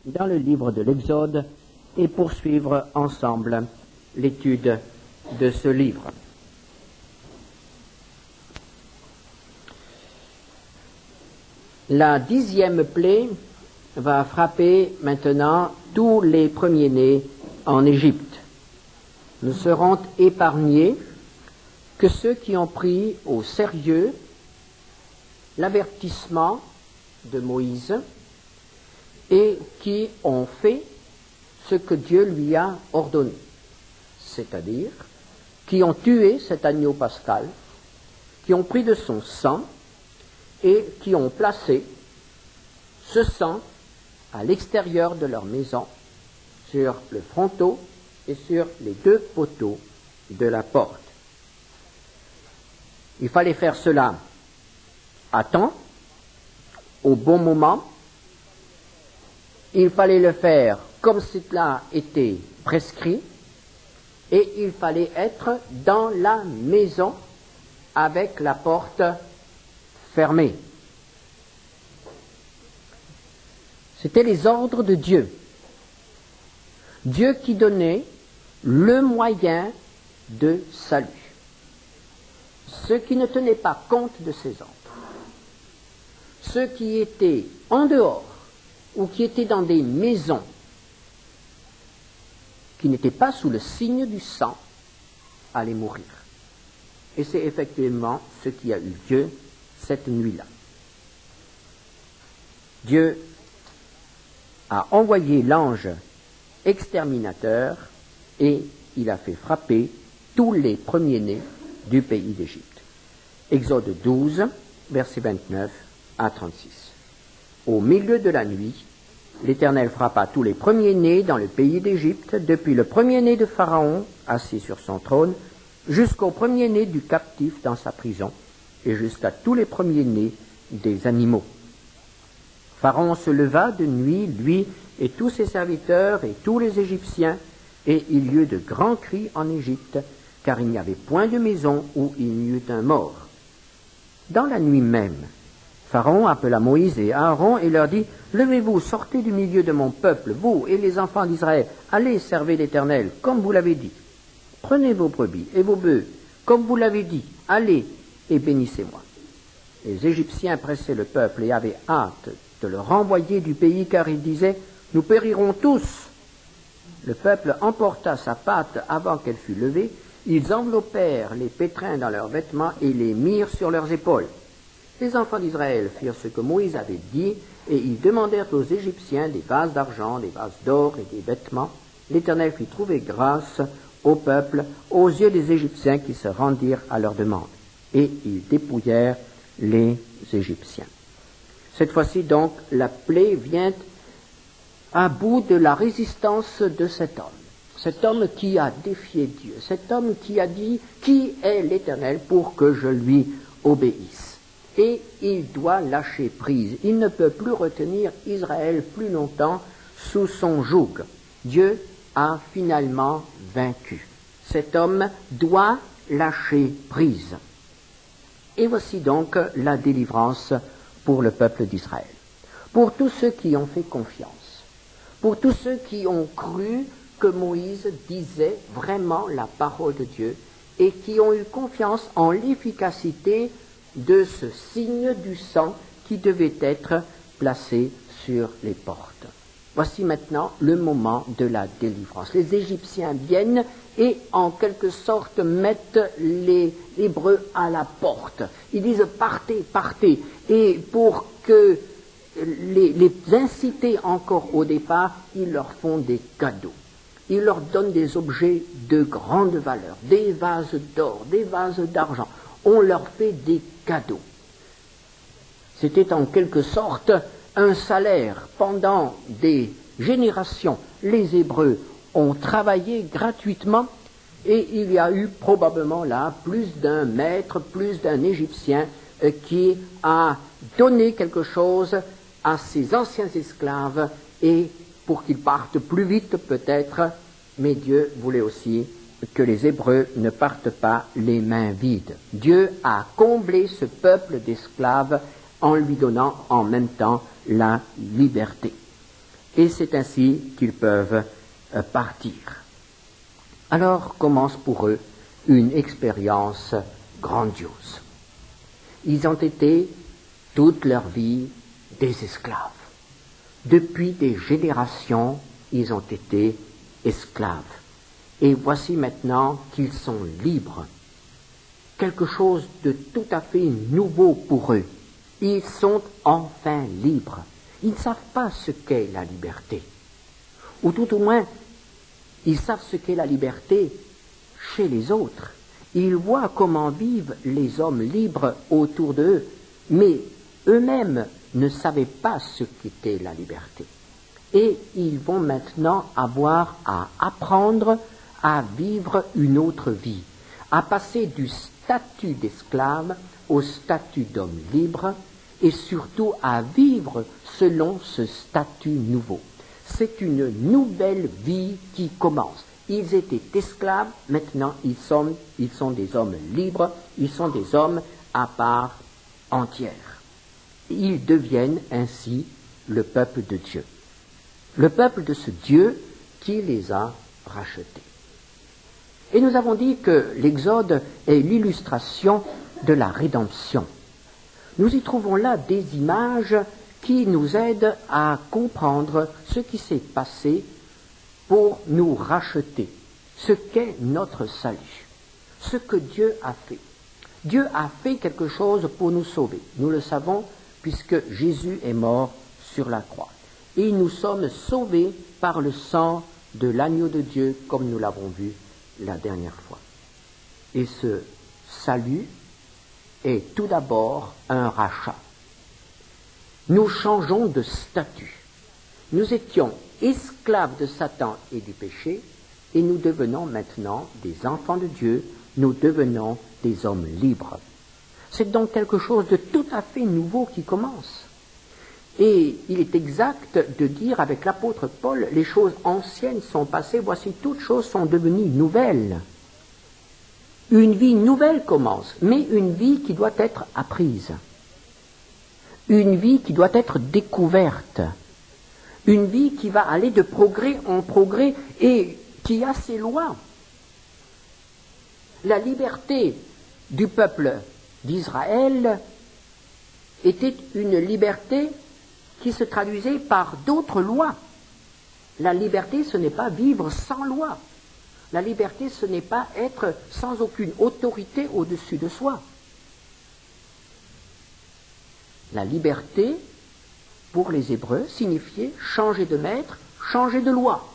dans le livre de l'Exode et poursuivre ensemble l'étude de ce livre. La 10e plaie va frapper maintenant tous les premiers-nés en Égypte. Ne seront épargnés que ceux qui ont pris au sérieux l'avertissement de Moïse et qui ont fait ce que Dieu lui a ordonné, c'est-à-dire qui ont tué cet agneau pascal, qui ont pris de son sang et qui ont placé ce sang à l'extérieur de leur maison, sur le fronteau et sur les 2 poteaux de la porte. Il fallait faire cela à temps, au bon moment. Il fallait le faire comme cela était prescrit, et il fallait être dans la maison avec la porte fermée. C'était les ordres de Dieu. Dieu qui donnait le moyen de salut. Ceux qui ne tenaient pas compte de ces ordres, ceux qui étaient en dehors ou qui étaient dans des maisons qui n'étaient pas sous le signe du sang, allaient mourir. Et c'est effectivement ce qui a eu lieu cette nuit-là. Dieu a envoyé l'ange exterminateur et il a fait frapper tous les premiers-nés du pays d'Égypte. Exode 12, versets 29 à 36. Au milieu de la nuit, l'Éternel frappa tous les premiers-nés dans le pays d'Égypte, depuis le premier-né de Pharaon, assis sur son trône, jusqu'au premier-né du captif dans sa prison, et jusqu'à tous les premiers-nés des animaux. Pharaon se leva de nuit, lui et tous ses serviteurs et tous les Égyptiens, et il y eut de grands cris en Égypte, car il n'y avait point de maison où il n'y eût un mort. Dans la nuit même, Pharaon appela Moïse et Aaron et leur dit : Levez-vous, sortez du milieu de mon peuple, vous et les enfants d'Israël, allez servir l'Éternel, comme vous l'avez dit. Prenez vos brebis et vos bœufs, comme vous l'avez dit, allez et bénissez-moi. Les Égyptiens pressaient le peuple et avaient hâte de le renvoyer du pays, car ils disaient : Nous périrons tous. Le peuple emporta sa pâte avant qu'elle fût levée. Ils enveloppèrent les pétrins dans leurs vêtements et les mirent sur leurs épaules. Les enfants d'Israël firent ce que Moïse avait dit, et ils demandèrent aux Égyptiens des vases d'argent, des vases d'or et des vêtements. L'Éternel fit trouver grâce au peuple, aux yeux des Égyptiens qui se rendirent à leur demande. Et ils dépouillèrent les Égyptiens. Cette fois-ci donc, la plaie vient à bout de la résistance de cet homme qui a défié Dieu, cet homme qui a dit : Qui est l'Éternel pour que je lui obéisse ? Et il doit lâcher prise. Il ne peut plus retenir Israël plus longtemps sous son joug. Dieu a finalement vaincu. Cet homme doit lâcher prise. Et voici donc la délivrance pour le peuple d'Israël. Pour tous ceux qui ont fait confiance, pour tous ceux qui ont cru que Moïse disait vraiment la parole de Dieu et qui ont eu confiance en l'efficacité de ce signe du sang qui devait être placé sur les portes. Voici maintenant le moment de la délivrance. Les Égyptiens viennent et en quelque sorte mettent les Hébreux à la porte. Ils disent : Partez, partez. Et pour que les inciter encore au départ, ils leur font des cadeaux. Ils leur donnent des objets de grande valeur, des vases d'or, des vases d'argent. On leur fait des cadeaux. C'était en quelque sorte un salaire. Pendant des générations, les Hébreux ont travaillé gratuitement et il y a eu probablement là plus d'un maître, plus d'un Égyptien qui a donné quelque chose à ses anciens esclaves et pour qu'ils partent plus vite peut-être, mais Dieu voulait aussi que les Hébreux ne partent pas les mains vides. Dieu a comblé ce peuple d'esclaves en lui donnant en même temps la liberté. et c'est ainsi qu'ils peuvent partir. Alors commence pour eux une expérience grandiose. Ils ont été toute leur vie des esclaves. Depuis des générations, ils ont été esclaves. Et voici maintenant qu'ils sont libres. Quelque chose de tout à fait nouveau pour eux. Ils sont enfin libres. Ils ne savent pas ce qu'est la liberté. Ou tout au moins, ils savent ce qu'est la liberté chez les autres. Ils voient comment vivent les hommes libres autour d'eux, mais eux-mêmes ne savaient pas ce qu'était la liberté. Et ils vont maintenant avoir à apprendre à vivre une autre vie, à passer du statut d'esclave au statut d'homme libre, et surtout à vivre selon ce statut nouveau. C'est une nouvelle vie qui commence. Ils étaient esclaves, maintenant ils sont des hommes libres, ils sont des hommes à part entière. Ils deviennent ainsi le peuple de Dieu. Le peuple de ce Dieu qui les a rachetés. Et nous avons dit que l'Exode est l'illustration de la rédemption. Nous y trouvons là des images qui nous aident à comprendre ce qui s'est passé pour nous racheter, ce qu'est notre salut, ce que Dieu a fait. Dieu a fait quelque chose pour nous sauver. Nous le savons puisque Jésus est mort sur la croix. Et nous sommes sauvés par le sang de l'agneau de Dieu, comme nous l'avons vu la dernière fois. Et ce salut est tout d'abord un rachat. Nous changeons de statut. Nous étions esclaves de Satan et du péché, et nous devenons maintenant des enfants de Dieu, nous devenons des hommes libres. C'est donc quelque chose de tout à fait nouveau qui commence. Et il est exact de dire avec l'apôtre Paul, les choses anciennes sont passées, voici toutes choses sont devenues nouvelles. Une vie nouvelle commence, mais une vie qui doit être apprise. Une vie qui doit être découverte. Une vie qui va aller de progrès en progrès et qui a ses lois. La liberté du peuple d'Israël était une liberté qui se traduisait par d'autres lois. La liberté, ce n'est pas vivre sans loi. La liberté, ce n'est pas être sans aucune autorité au-dessus de soi. La liberté, pour les Hébreux, signifiait changer de maître, changer de loi.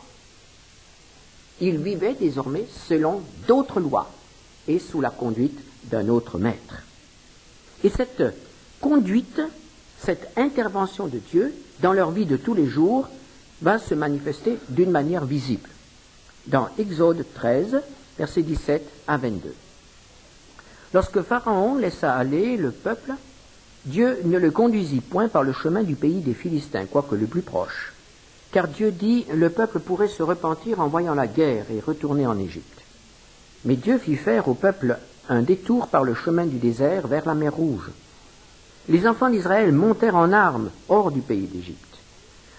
Ils vivaient désormais selon d'autres lois et sous la conduite d'un autre maître. Et cette conduite, cette intervention de Dieu dans leur vie de tous les jours va se manifester d'une manière visible. Dans Exode 13, versets 17 à 22. Lorsque Pharaon laissa aller le peuple, Dieu ne le conduisit point par le chemin du pays des Philistins, quoique le plus proche. Car Dieu dit, le peuple pourrait se repentir en voyant la guerre et retourner en Égypte. Mais Dieu fit faire au peuple un détour par le chemin du désert vers la mer Rouge. Les enfants d'Israël montèrent en armes hors du pays d'Égypte.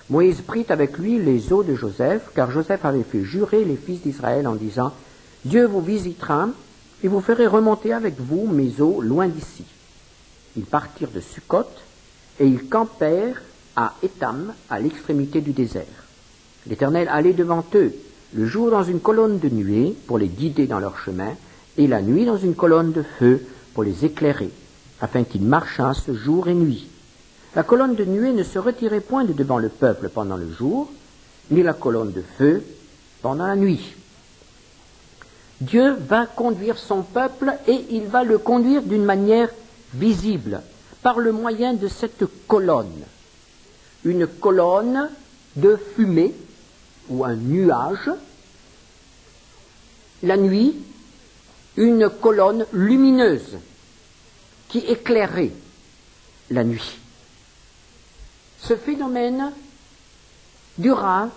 Moïse prit avec lui les os de Joseph, car Joseph avait fait jurer les fils d'Israël en disant « Dieu vous visitera et vous ferez remonter avec vous mes os loin d'ici. » Ils partirent de Sukkot et ils campèrent à Étam, à l'extrémité du désert. L'Éternel allait devant eux, le jour dans une colonne de nuée pour les guider dans leur chemin, et la nuit dans une colonne de feu pour les éclairer, afin qu'ils marchassent jour et nuit. La colonne de nuée ne se retirait point de devant le peuple pendant le jour, ni la colonne de feu pendant la nuit. Dieu va conduire son peuple et il va le conduire d'une manière visible, par le moyen de cette colonne. Une colonne de fumée ou un nuage. La nuit, une colonne lumineuse qui éclairait la nuit. Ce phénomène dura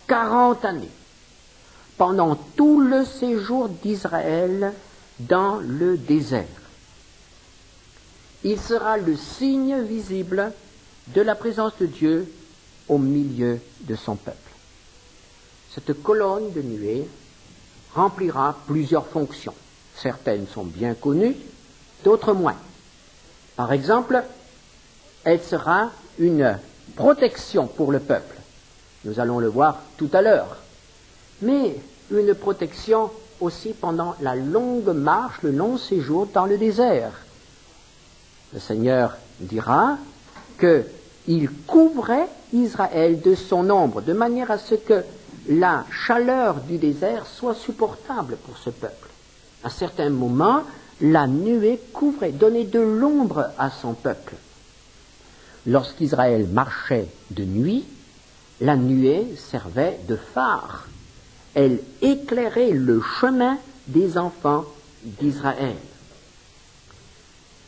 40 années, pendant tout le séjour d'Israël dans le désert. Il sera le signe visible de la présence de Dieu au milieu de son peuple. Cette colonne de nuée remplira plusieurs fonctions. Certaines sont bien connues, d'autres moins. Par exemple, elle sera une protection pour le peuple. Nous allons le voir tout à l'heure. Mais une protection aussi pendant la longue marche, le long séjour dans le désert. Le Seigneur dira qu'il couvrait Israël de son ombre, de manière à ce que la chaleur du désert soit supportable pour ce peuple. À certains moments, la nuée couvrait, donnait de l'ombre à son peuple. Lorsqu'Israël marchait de nuit, la nuée servait de phare. Elle éclairait le chemin des enfants d'Israël.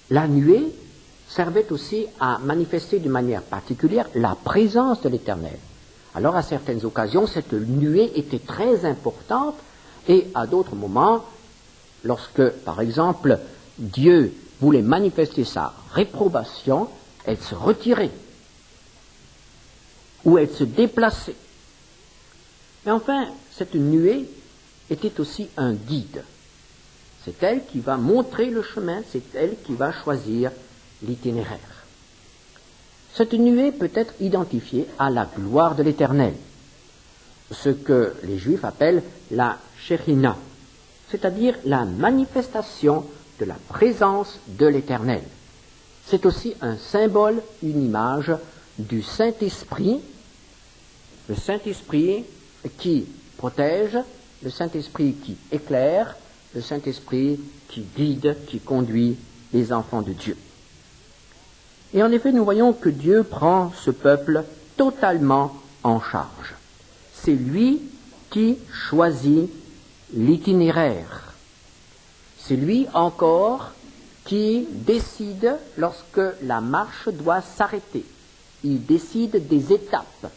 La nuée servait aussi à manifester d'une manière particulière la présence de l'Éternel. Alors à certaines occasions, cette nuée était très importante et à d'autres moments, lorsque, par exemple, Dieu voulait manifester sa réprobation, elle se retirait ou elle se déplaçait. Mais enfin, cette nuée était aussi un guide. C'est elle qui va montrer le chemin, c'est elle qui va choisir l'itinéraire. Cette nuée peut être identifiée à la gloire de l'Éternel, ce que les Juifs appellent la Shekhinah, c'est-à-dire la manifestation de la présence de l'Éternel. C'est aussi un symbole, une image du Saint-Esprit, le Saint-Esprit qui protège, le Saint-Esprit qui éclaire, le Saint-Esprit qui guide, qui conduit les enfants de Dieu. Et en effet, nous voyons que Dieu prend ce peuple totalement en charge. C'est lui qui choisit l'itinéraire. C'est lui encore qui décide lorsque la marche doit s'arrêter. Il décide des étapes.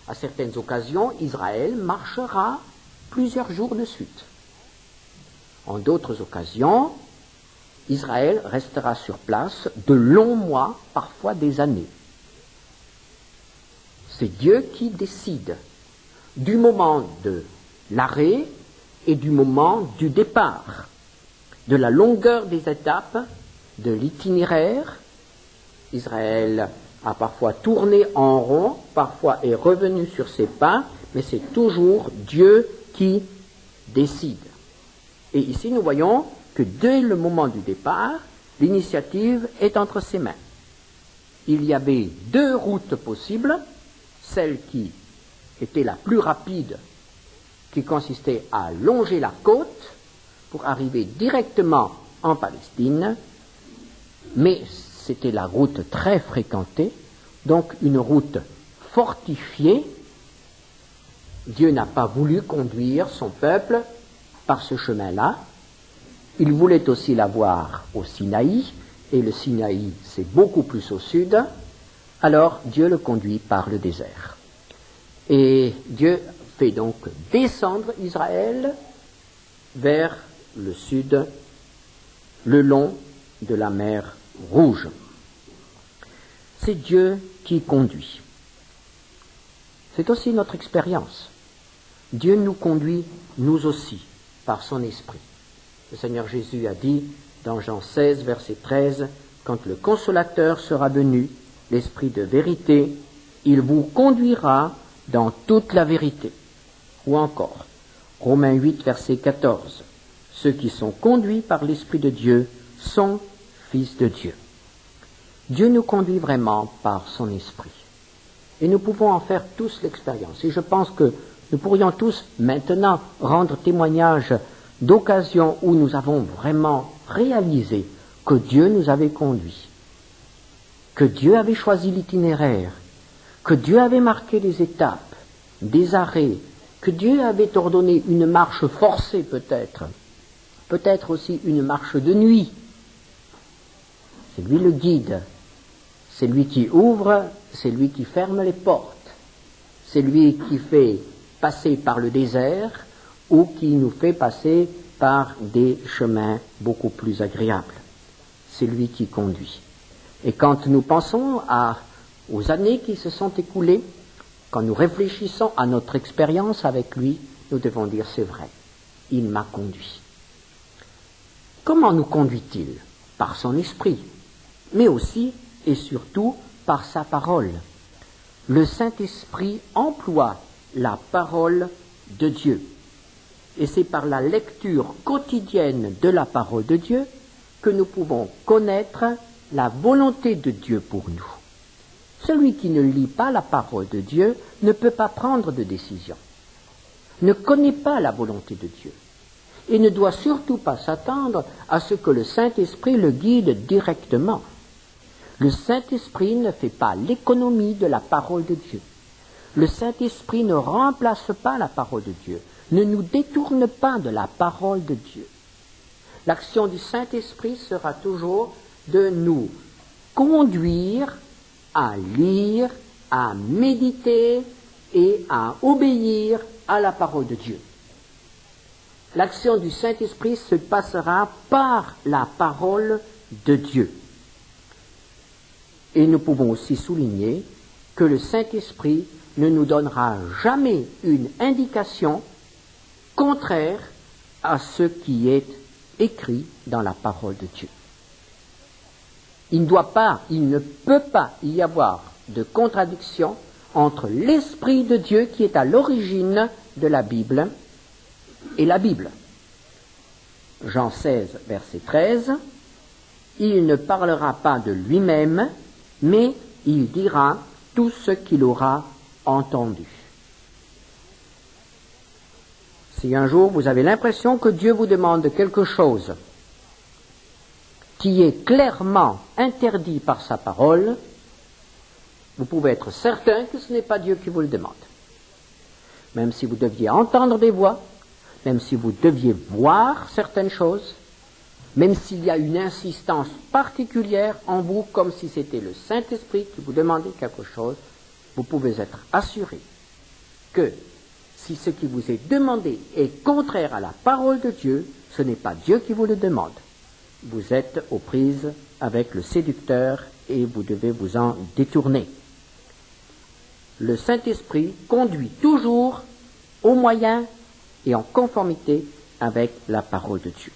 À certaines occasions, Israël marchera plusieurs jours de suite. En d'autres occasions, Israël restera sur place de longs mois, parfois des années. C'est Dieu qui décide du moment de l'arrêt et du moment du départ, de la longueur des étapes, de l'itinéraire. Israël a parfois tourné en rond, parfois est revenu sur ses pas, mais c'est toujours Dieu qui décide. Et ici, nous voyons que dès le moment du départ, l'initiative est entre ses mains. Il y avait deux routes possibles, celle qui était la plus rapide, qui consistait à longer la côte pour arriver directement en Palestine, mais c'était la route très fréquentée, donc une route fortifiée. Dieu n'a pas voulu conduire son peuple par ce chemin-là. Il voulait aussi l'avoir au Sinaï, et le Sinaï c'est beaucoup plus au sud, alors Dieu le conduit par le désert. Et Dieu fait donc descendre Israël vers le sud, le long de la mer Rouge. C'est Dieu qui conduit. C'est aussi notre expérience. Dieu nous conduit, nous aussi, par son esprit. Le Seigneur Jésus a dit dans Jean 16, verset 13, « Quand le Consolateur sera venu, l'Esprit de vérité, il vous conduira dans toute la vérité. » Ou encore, Romains 8, verset 14, « Ceux qui sont conduits par l'Esprit de Dieu sont fils de Dieu. » Dieu nous conduit vraiment par son esprit. Et nous pouvons en faire tous l'expérience. Et je pense que nous pourrions tous maintenant rendre témoignage d'occasions où nous avons vraiment réalisé que Dieu nous avait conduits, que Dieu avait choisi l'itinéraire, que Dieu avait marqué des étapes, des arrêts, que Dieu avait ordonné une marche forcée peut-être aussi une marche de nuit. C'est lui le guide, c'est lui qui ouvre, c'est lui qui ferme les portes, c'est lui qui fait passer par le désert ou qui nous fait passer par des chemins beaucoup plus agréables. C'est lui qui conduit. Et quand nous pensons à aux années qui se sont écoulées, quand nous réfléchissons à notre expérience avec lui, nous devons dire c'est vrai, il m'a conduit. Comment nous conduit-il? Par son esprit, mais aussi et surtout par sa parole. Le Saint-Esprit emploie la parole de Dieu. Et c'est par la lecture quotidienne de la parole de Dieu que nous pouvons connaître la volonté de Dieu pour nous. Celui qui ne lit pas la parole de Dieu ne peut pas prendre de décision, ne connaît pas la volonté de Dieu et ne doit surtout pas s'attendre à ce que le Saint-Esprit le guide directement. Le Saint-Esprit ne fait pas l'économie de la parole de Dieu. Le Saint-Esprit ne remplace pas la parole de Dieu, ne nous détourne pas de la parole de Dieu. L'action du Saint-Esprit sera toujours de nous conduire à lire, à méditer et à obéir à la parole de Dieu. L'action du Saint-Esprit se passera par la parole de Dieu. Et nous pouvons aussi souligner que le Saint-Esprit ne nous donnera jamais une indication contraire à ce qui est écrit dans la parole de Dieu. Il ne peut pas y avoir de contradiction entre l'Esprit de Dieu qui est à l'origine de la Bible et la Bible. Jean 16, verset 13, il ne parlera pas de lui-même, mais il dira tout ce qu'il aura entendu. Si un jour vous avez l'impression que Dieu vous demande quelque chose qui est clairement interdit par sa parole, vous pouvez être certain que ce n'est pas Dieu qui vous le demande. Même si vous deviez entendre des voix, même si vous deviez voir certaines choses, même s'il y a une insistance particulière en vous, comme si c'était le Saint-Esprit qui vous demandait quelque chose, vous pouvez être assuré que si ce qui vous est demandé est contraire à la parole de Dieu, ce n'est pas Dieu qui vous le demande. Vous êtes aux prises avec le séducteur et vous devez vous en détourner. Le Saint-Esprit conduit toujours au moyen et en conformité avec la parole de Dieu.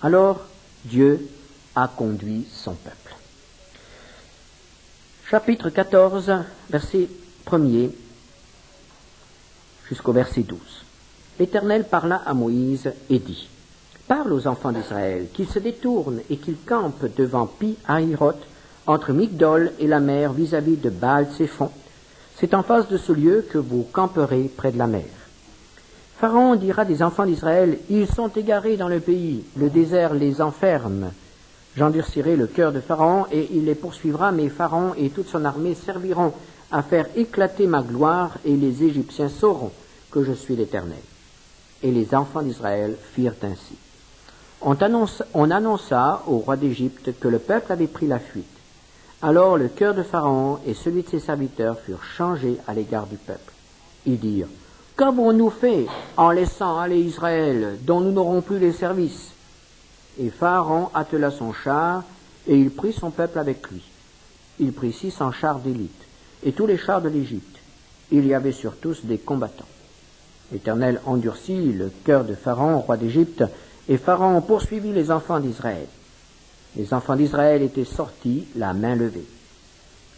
Alors, Dieu a conduit son peuple. Chapitre 14, verset 1er jusqu'au verset 12. L'Éternel parla à Moïse et dit: Parle aux enfants d'Israël, qu'ils se détournent et qu'ils campent devant Pi-Hahiroth, entre Migdol et la mer, vis-à-vis de Baal-Tséphon. C'est en face de ce lieu que vous camperez près de la mer. Pharaon dira des enfants d'Israël: Ils sont égarés dans le pays, le désert les enferme. J'endurcirai le cœur de Pharaon et il les poursuivra, mais Pharaon et toute son armée serviront à faire éclater ma gloire et les Égyptiens sauront que je suis l'Éternel. Et les enfants d'Israël firent ainsi. On annonça au roi d'Égypte que le peuple avait pris la fuite. Alors le cœur de Pharaon et celui de ses serviteurs furent changés à l'égard du peuple. Ils dirent: Qu'avons-nous fait en laissant aller Israël, dont nous n'aurons plus les services? Et Pharaon attela son char, et il prit son peuple avec lui. Il prit 600 chars d'élite, et tous les chars de l'Égypte. Il y avait sur tous des combattants. L'Éternel endurcit le cœur de Pharaon, roi d'Égypte, et Pharaon poursuivit les enfants d'Israël. Les enfants d'Israël étaient sortis, la main levée.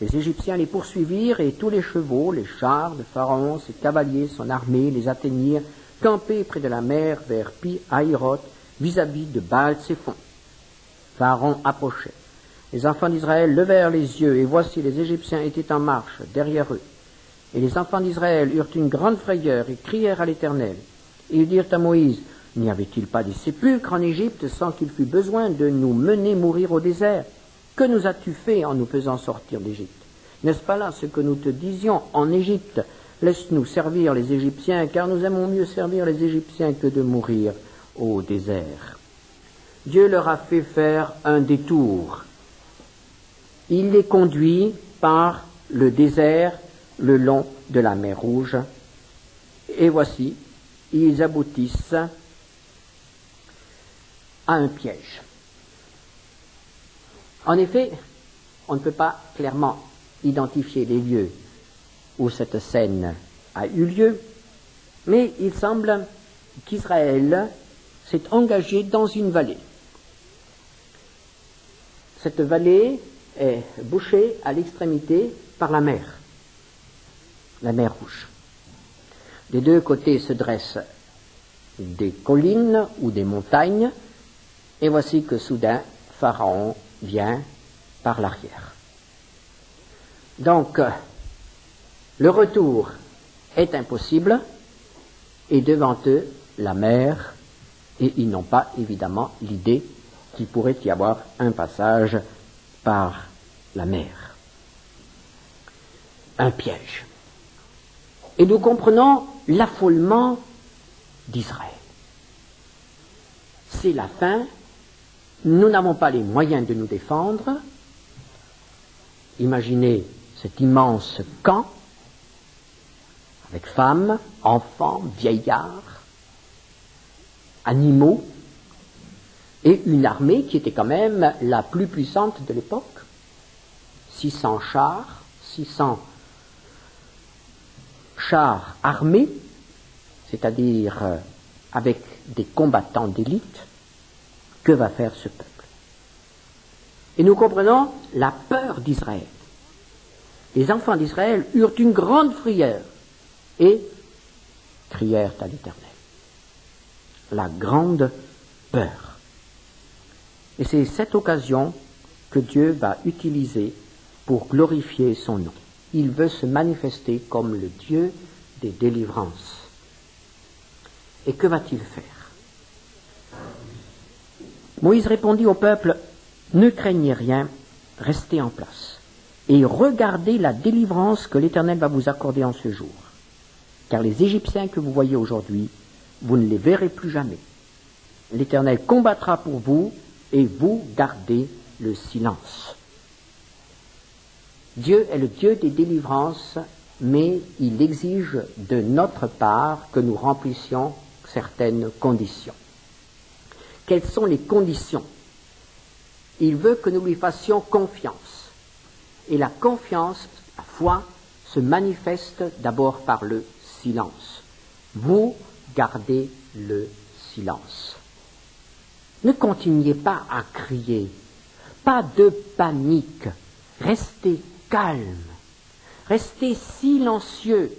Les Égyptiens les poursuivirent, et tous les chevaux, les chars de Pharaon, ses cavaliers, son armée, les atteignirent, campés près de la mer vers Pi-Hahiroth, vis-à-vis de Baal-Tséphon. Pharaon approchait. Les enfants d'Israël levèrent les yeux, et voici les Égyptiens étaient en marche derrière eux. Et les enfants d'Israël eurent une grande frayeur, et crièrent à l'Éternel. Et ils dirent à Moïse: N'y avait-il pas des sépulcres en Égypte sans qu'il fût besoin de nous mener mourir au désert? Que nous as-tu fait en nous faisant sortir d'Égypte? N'est-ce pas là ce que nous te disions en Égypte? Laisse-nous servir les Égyptiens, car nous aimons mieux servir les Égyptiens que de mourir au désert. Dieu leur a fait faire un détour. Il les conduit par le désert le long de la mer Rouge. Et voici, ils aboutissent à un piège. En effet, On ne peut pas clairement identifier les lieux où cette scène a eu lieu, mais il semble qu'Israël s'est engagé dans une vallée. Cette vallée est bouchée à l'extrémité par la mer Rouge. Des deux côtés se dressent des collines ou des montagnes, et voici que soudain, Pharaon vient par l'arrière. Donc, le retour est impossible, et devant eux, la mer, et ils n'ont pas évidemment l'idée qu'il pourrait y avoir un passage par la mer. Un piège. Et nous comprenons l'affolement d'Israël. C'est la fin, nous n'avons pas les moyens de nous défendre. Imaginez cet immense camp, avec femmes, enfants, vieillards, animaux, et une armée qui était quand même la plus puissante de l'époque. 600 chars, 600 chars armés, c'est-à-dire avec des combattants d'élite. Que va faire ce peuple? Et nous comprenons la peur d'Israël. Les enfants d'Israël eurent une grande frayeur et crièrent à l'Éternel. La grande peur. Et c'est cette occasion que Dieu va utiliser pour glorifier son nom. Il veut se manifester comme le Dieu des délivrances. Et que va-t-il faire? Moïse répondit au peuple, « Ne craignez rien, restez en place, et regardez la délivrance que l'Éternel va vous accorder en ce jour. Car les Égyptiens que vous voyez aujourd'hui, vous ne les verrez plus jamais. L'Éternel combattra pour vous, et vous gardez le silence. » Dieu est le Dieu des délivrances, mais il exige de notre part que nous remplissions certaines conditions. Quelles sont les conditions? Il veut que nous lui fassions confiance. Et la confiance, la foi, se manifeste d'abord par le silence. Vous gardez le silence. Ne continuez pas à crier, pas de panique, restez calme, restez silencieux.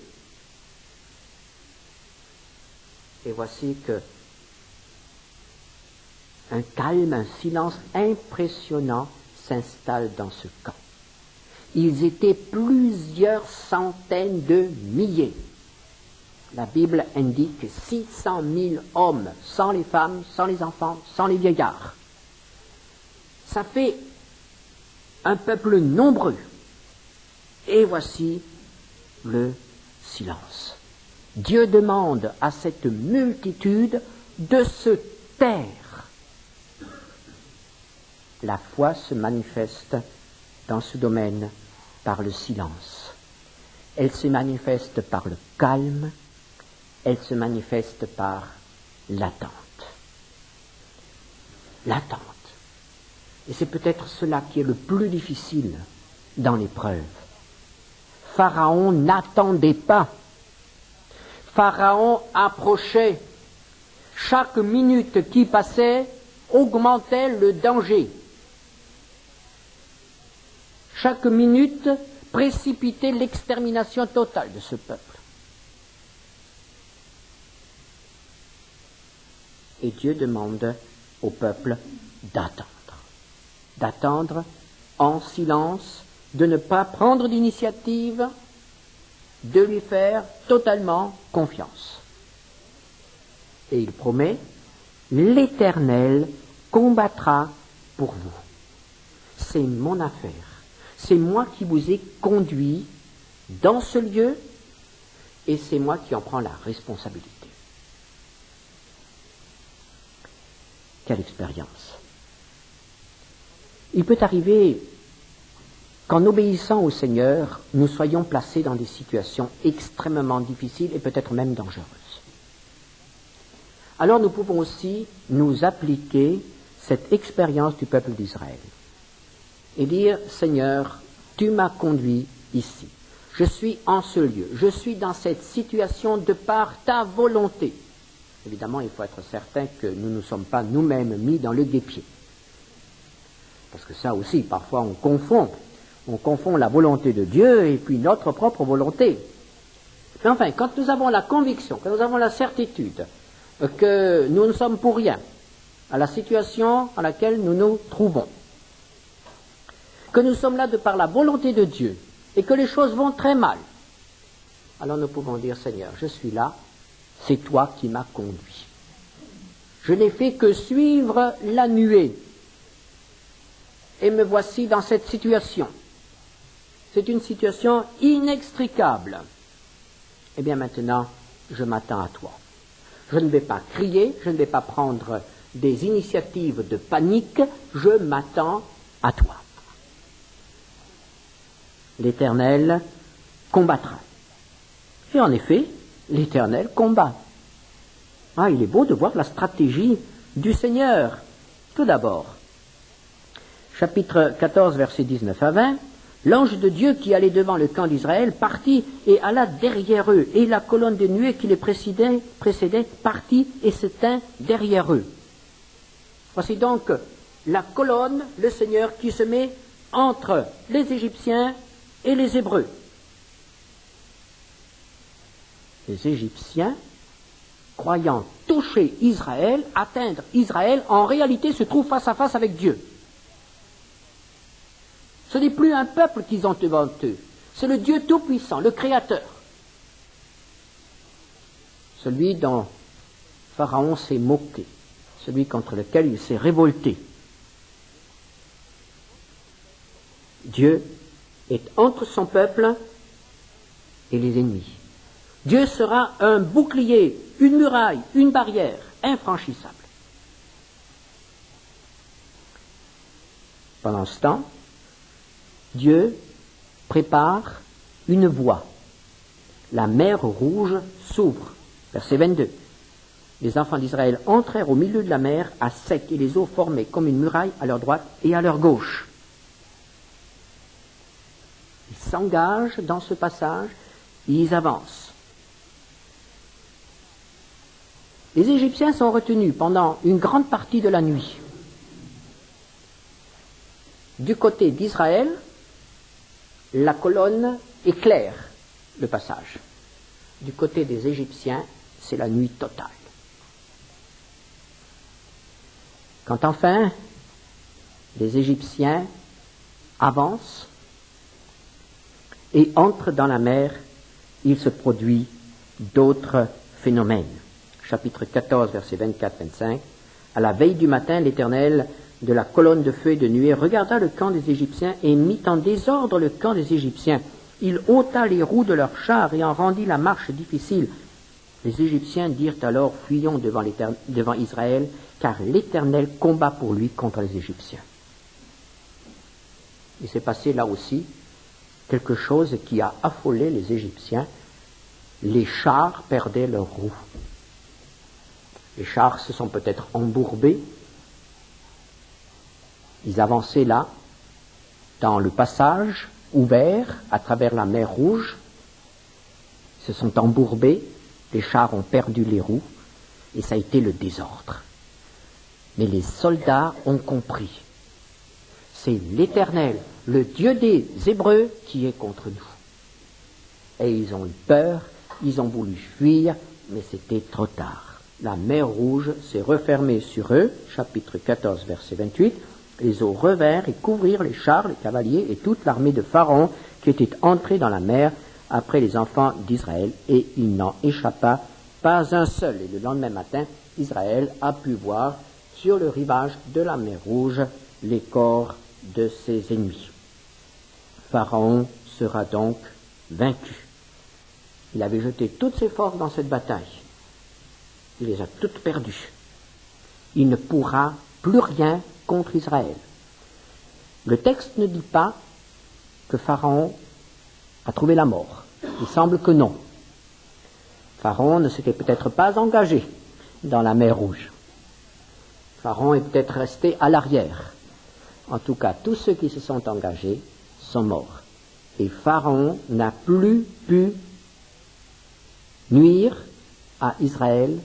Et voici que un calme, un silence impressionnant s'installe dans ce camp. Ils étaient plusieurs centaines de milliers. La Bible indique 600 000 hommes, sans les femmes, sans les enfants, sans les vieillards. Ça fait un peuple nombreux. Et voici le silence. Dieu demande à cette multitude de se taire. La foi se manifeste dans ce domaine par le silence. Elle se manifeste par le calme. Elle se manifeste par l'attente. L'attente. Et c'est peut-être cela qui est le plus difficile dans l'épreuve. Pharaon n'attendait pas. Pharaon approchait. Chaque minute qui passait augmentait le danger. Chaque minute précipitait l'extermination totale de ce peuple. Et Dieu demande au peuple d'attendre. D'attendre en silence, de ne pas prendre d'initiative, de lui faire totalement confiance. Et il promet, l'Éternel combattra pour vous. C'est mon affaire. C'est moi qui vous ai conduit dans ce lieu et c'est moi qui en prends la responsabilité. Quelle expérience! Il peut arriver qu'en obéissant au Seigneur, nous soyons placés dans des situations extrêmement difficiles et peut-être même dangereuses. Alors nous pouvons aussi nous appliquer cette expérience du peuple d'Israël. et dire, Seigneur, tu m'as conduit ici. Je suis en ce lieu. Je suis dans cette situation de par ta volonté. Évidemment, il faut être certain que nous ne sommes pas nous-mêmes mis dans le guêpier. Parce que ça aussi, parfois, on confond la volonté de Dieu et puis notre propre volonté. Mais enfin, quand nous avons la conviction, quand nous avons la certitude que nous ne sommes pour rien à la situation à laquelle nous nous trouvons, que nous sommes là de par la volonté de Dieu et que les choses vont très mal, alors nous pouvons dire, Seigneur, je suis là, c'est toi qui m'as conduit. Je n'ai fait que suivre la nuée et me voici dans cette situation. C'est une situation inextricable. Eh bien maintenant, je m'attends à toi. Je ne vais pas crier, je ne vais pas prendre des initiatives de panique, je m'attends à toi. L'Éternel combattra. Et en effet, l'Éternel combat. Ah, il est beau de voir la stratégie du Seigneur. Tout d'abord, chapitre 14, versets 19 à 20, l'ange de Dieu qui allait devant le camp d'Israël partit et alla derrière eux, et la colonne de nuée qui les précédait partit et se tint derrière eux. Voici donc la colonne, le Seigneur qui se met entre les Égyptiens et les Hébreux. Les Égyptiens, croyant toucher Israël, atteindre Israël, en réalité se trouvent face à face avec Dieu. Ce n'est plus un peuple qu'ils ont devant eux, c'est le Dieu Tout-Puissant, le Créateur. Celui dont Pharaon s'est moqué, celui contre lequel il s'est révolté. Dieu est entre son peuple et les ennemis. Dieu sera un bouclier, une muraille, une barrière infranchissable. Pendant ce temps, Dieu prépare une voie. La mer Rouge s'ouvre. Verset 22. Les enfants d'Israël entrèrent au milieu de la mer à sec et les eaux formaient comme une muraille à leur droite et à leur gauche. Ils s'engagent dans ce passage et ils avancent. Les Égyptiens sont retenus pendant une grande partie de la nuit. Du côté d'Israël, la colonne éclaire le passage. Du côté des Égyptiens, c'est la nuit totale. Quand enfin les Égyptiens avancent et entrent dans la mer, il se produit d'autres phénomènes. Chapitre 14, versets 24-25. À la veille du matin, l'Éternel, de la colonne de feu et de nuée, regarda le camp des Égyptiens et mit en désordre le camp des Égyptiens. Il ôta les roues de leurs chars et en rendit la marche difficile. Les Égyptiens dirent alors, fuyons devant Israël, car l'Éternel combat pour lui contre les Égyptiens. Il s'est passé là aussi quelque chose qui a affolé les Égyptiens. Les chars perdaient leurs roues. Les chars se sont peut-être embourbés. Ils avançaient là, dans le passage ouvert à travers la mer Rouge. Ils se sont embourbés, les chars ont perdu les roues, et ça a été le désordre. Mais les soldats ont compris. C'est l'Éternel, le Dieu des Hébreux, qui est contre nous. Et ils ont eu peur, ils ont voulu fuir, mais c'était trop tard. La mer Rouge s'est refermée sur eux, chapitre 14, verset 28. Les eaux revinrent et couvrirent les chars, les cavaliers et toute l'armée de Pharaon qui était entrée dans la mer après les enfants d'Israël, et il n'en échappa pas un seul. Et le lendemain matin, Israël a pu voir sur le rivage de la mer Rouge les corps de ses ennemis. Pharaon sera donc vaincu. Il avait jeté toutes ses forces dans cette bataille. Il les a toutes perdues. Il ne pourra plus rien contre Israël. Le texte ne dit pas que Pharaon a trouvé la mort. Il semble que non. Pharaon ne s'était peut-être pas engagé dans la mer Rouge. Pharaon est peut-être resté à l'arrière. en tout cas tous ceux qui se sont engagés, sont morts. Et Pharaon n'a plus pu nuire à Israël.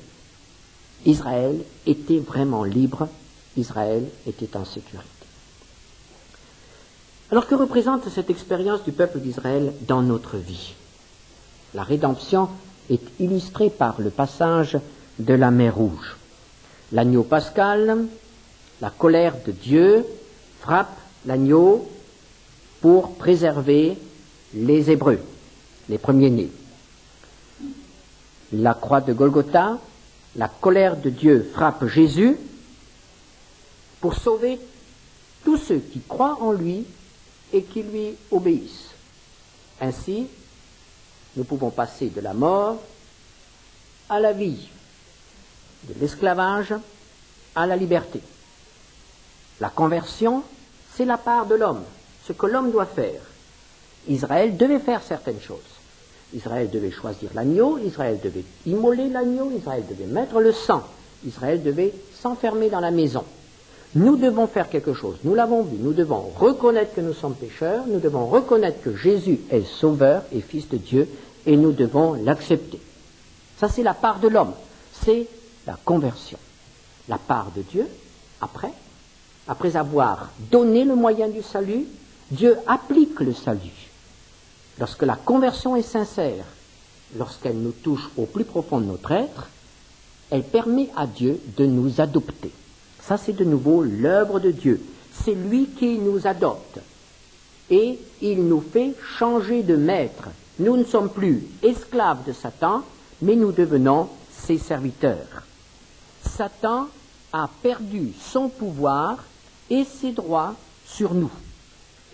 Israël était vraiment libre, Israël était en sécurité. Alors que représente cette expérience du peuple d'Israël dans notre vie? La rédemption est illustrée par le passage de la mer Rouge. L'agneau pascal, la colère de Dieu, frappe l'agneau pour préserver les Hébreux, les premiers-nés. La croix de Golgotha, la colère de Dieu frappe Jésus pour sauver tous ceux qui croient en lui et qui lui obéissent. Ainsi, nous pouvons passer de la mort à la vie, de l'esclavage à la liberté. La conversion, c'est la part de l'homme, ce que l'homme doit faire. Israël devait faire certaines choses. Israël devait choisir l'agneau, Israël devait immoler l'agneau, Israël devait mettre le sang, Israël devait s'enfermer dans la maison. Nous devons faire quelque chose, nous l'avons vu, nous devons reconnaître que nous sommes pécheurs, nous devons reconnaître que Jésus est sauveur et fils de Dieu, et nous devons l'accepter. Ça, c'est la part de l'homme, c'est la conversion. La part de Dieu, après avoir donné le moyen du salut, Dieu applique le salut. Lorsque la conversion est sincère, lorsqu'elle nous touche au plus profond de notre être, elle permet à Dieu de nous adopter. Ça, c'est de nouveau l'œuvre de Dieu. C'est lui qui nous adopte. Et il nous fait changer de maître. Nous ne sommes plus esclaves de Satan, mais nous devenons ses serviteurs. Satan a perdu son pouvoir et ses droits sur nous.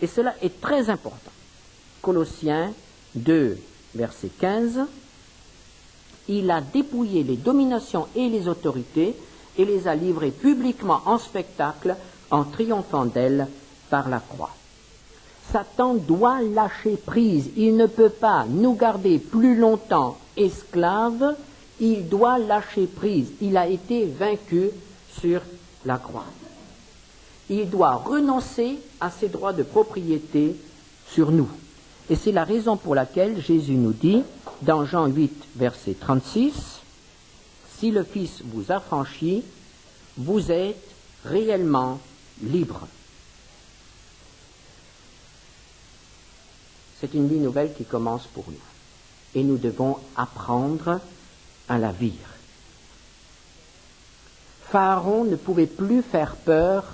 Et cela est très important. Colossiens 2, verset 15, il a dépouillé les dominations et les autorités et les a livrées publiquement en spectacle en triomphant d'elles par la croix. Satan doit lâcher prise, il ne peut pas nous garder plus longtemps esclaves, il doit lâcher prise, il a été vaincu sur la croix. Il doit renoncer à ses droits de propriété sur nous. Et c'est la raison pour laquelle Jésus nous dit, dans Jean 8, verset 36, « Si le Fils vous affranchit, vous êtes réellement libre. » C'est une vie nouvelle qui commence pour nous. Et nous devons apprendre à la vivre. Pharaon ne pouvait plus faire peur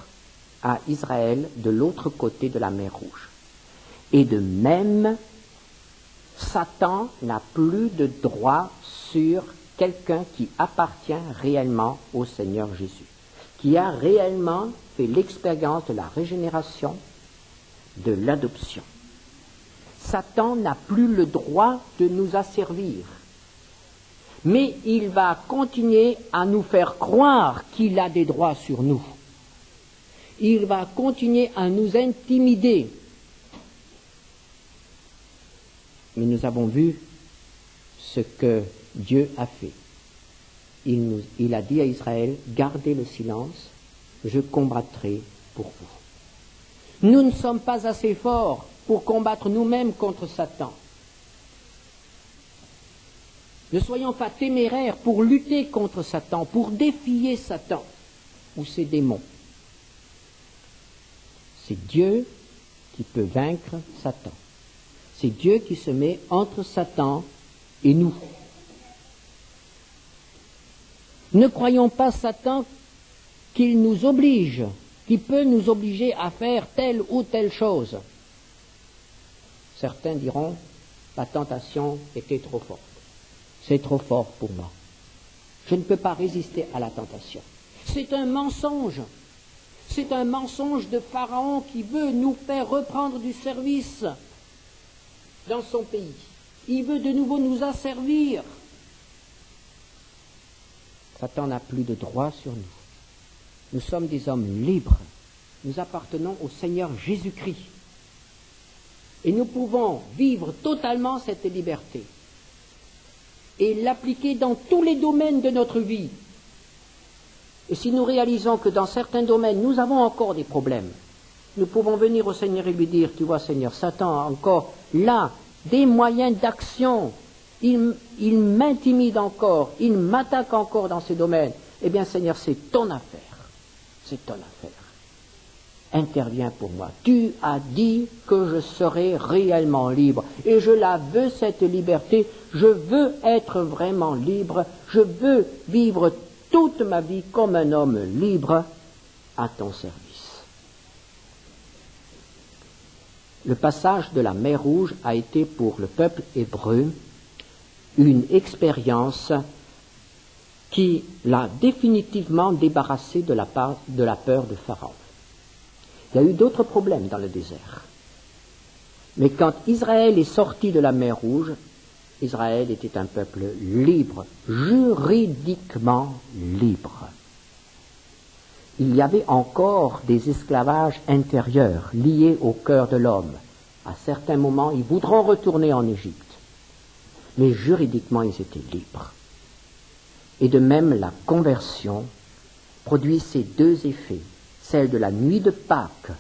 à Israël de l'autre côté de la mer Rouge. Et de même, Satan n'a plus de droit sur quelqu'un qui appartient réellement au Seigneur Jésus, qui a réellement fait l'expérience de la régénération, de l'adoption. Satan n'a plus le droit de nous asservir, mais il va continuer à nous faire croire qu'il a des droits sur nous. Il va continuer à nous intimider. Mais nous avons vu ce que Dieu a fait. Il a dit à Israël, gardez le silence, je combattrai pour vous. Nous ne sommes pas assez forts pour combattre nous-mêmes contre Satan. Ne soyons pas téméraires pour lutter contre Satan, pour défier Satan ou ses démons. C'est Dieu qui peut vaincre Satan. C'est Dieu qui se met entre Satan et nous. Ne croyons pas Satan qu'il nous oblige, qu'il peut nous obliger à faire telle ou telle chose. Certains diront, la tentation était trop forte. C'est trop fort pour moi. Je ne peux pas résister à la tentation. C'est un mensonge. C'est un mensonge de Pharaon qui veut nous faire reprendre du service dans son pays. Il veut de nouveau nous asservir. Satan n'a plus de droit sur nous. Nous sommes des hommes libres. Nous appartenons au Seigneur Jésus-Christ. Et nous pouvons vivre totalement cette liberté et l'appliquer dans tous les domaines de notre vie. Et si nous réalisons que dans certains domaines, nous avons encore des problèmes, nous pouvons venir au Seigneur et lui dire, tu vois Seigneur, Satan a encore là des moyens d'action, il m'intimide encore, il m'attaque encore dans ces domaines. Eh bien Seigneur, c'est ton affaire, c'est ton affaire. Interviens pour moi. Tu as dit que je serai réellement libre. Et je la veux, cette liberté. Je veux être vraiment libre. Je veux vivre toute ma vie comme un homme libre à ton service. Le passage de la mer Rouge a été pour le peuple hébreu une expérience qui l'a définitivement débarrassé de la peur de Pharaon. Il y a eu d'autres problèmes dans le désert. Mais quand Israël est sorti de la mer Rouge, Israël était un peuple libre, juridiquement libre. Il y avait encore des esclavages intérieurs liés au cœur de l'homme. À certains moments, ils voudront retourner en Égypte. Mais juridiquement, ils étaient libres. Et de même, la conversion produit ces deux effets. Celle de la nuit de Pâques,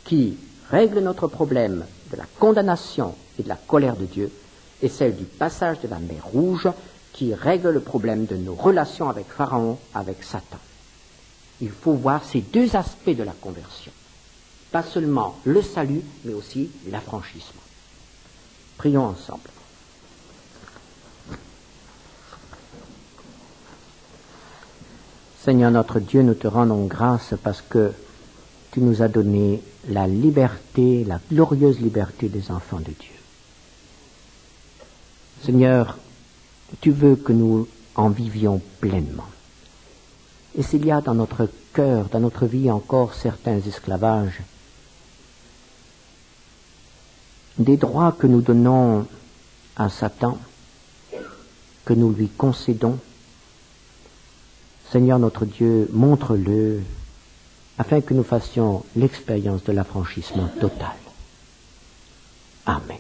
qui règle notre problème de la condamnation et de la colère de Dieu, et celle du passage de la mer Rouge, qui règle le problème de nos relations avec Pharaon, avec Satan. Il faut voir ces deux aspects de la conversion. Pas seulement le salut, mais aussi l'affranchissement. Prions ensemble. Seigneur notre Dieu, nous te rendons grâce parce que tu nous as donné la liberté, la glorieuse liberté des enfants de Dieu. Seigneur, tu veux que nous en vivions pleinement. Et s'il y a dans notre cœur, dans notre vie encore certains esclavages, des droits que nous donnons à Satan, que nous lui concédons, Seigneur notre Dieu, montre-le, afin que nous fassions l'expérience de l'affranchissement total. Amen.